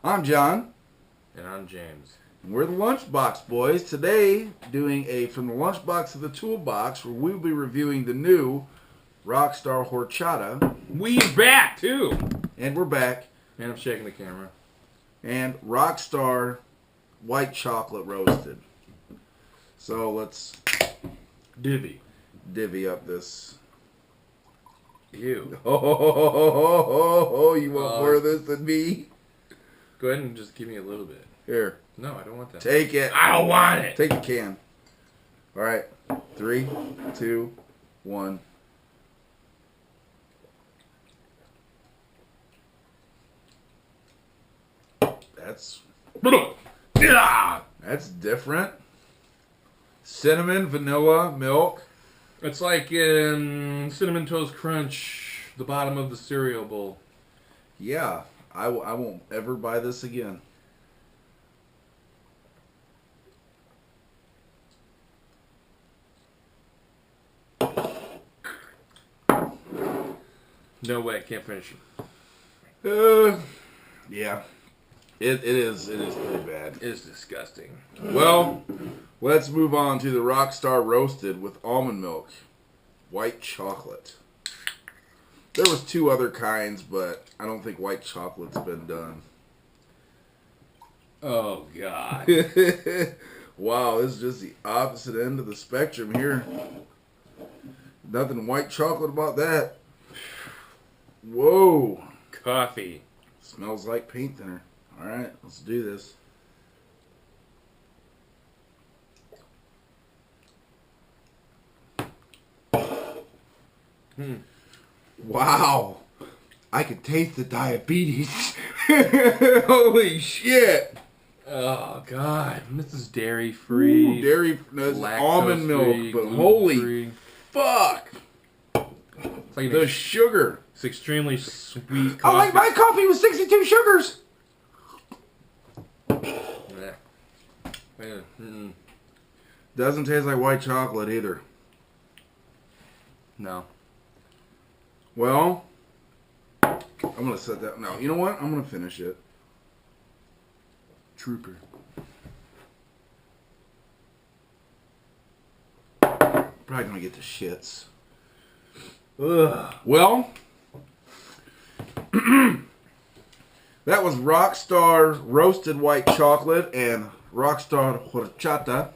I'm John. And I'm James. And we're the Lunchbox Boys. Today, doing a From the Lunchbox to the Toolbox, where we'll be reviewing the new Rockstar Horchata. We back, too! And we're back. And I'm shaking the camera. And Rockstar White Chocolate Roasted. So let's Divvy. divvy up this. Ew. Oh, you want more of this than me? Go ahead and just give me a little bit. Here. No, I don't want that. Take it. I don't want it! Take the can. Alright. 3, 2, 1. That's different. Cinnamon, vanilla, milk. It's like in Cinnamon Toast Crunch, the bottom of the cereal bowl. Yeah, I won't ever buy this again. No way, can't finish it. Yeah. It is pretty bad. It's disgusting. Well, let's move on to the Rockstar Roasted with almond milk, white chocolate. There was 2 other kinds, but I don't think white chocolate's been done. Oh, God. Wow, this is just the opposite end of the spectrum here. Nothing white chocolate about that. Whoa. Coffee. Smells like paint thinner. Alright, let's do this. Wow. I can taste the diabetes. Holy shit. Oh, God. This is dairy-free. Dairy, almond milk, but holy fuck. It's like the sugar. It's extremely sweet coffee. I like my coffee with 62 sugars. Doesn't taste like white chocolate either. No. Well, I'm going to set that. No, you know what? I'm going to finish it. Trooper. Probably going to get the shits. Ugh. Well, that was Rockstar Roasted White Chocolate and Rockstar Horchata.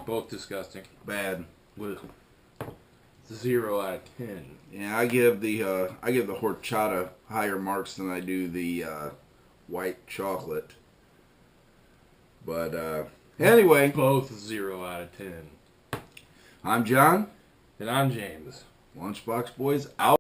Both disgusting. Bad. With 0 out of 10. Yeah, I give the horchata higher marks than I do the white chocolate. But anyway, Both 0 out of 10. I'm John. And I'm James. Lunchbox Boys out.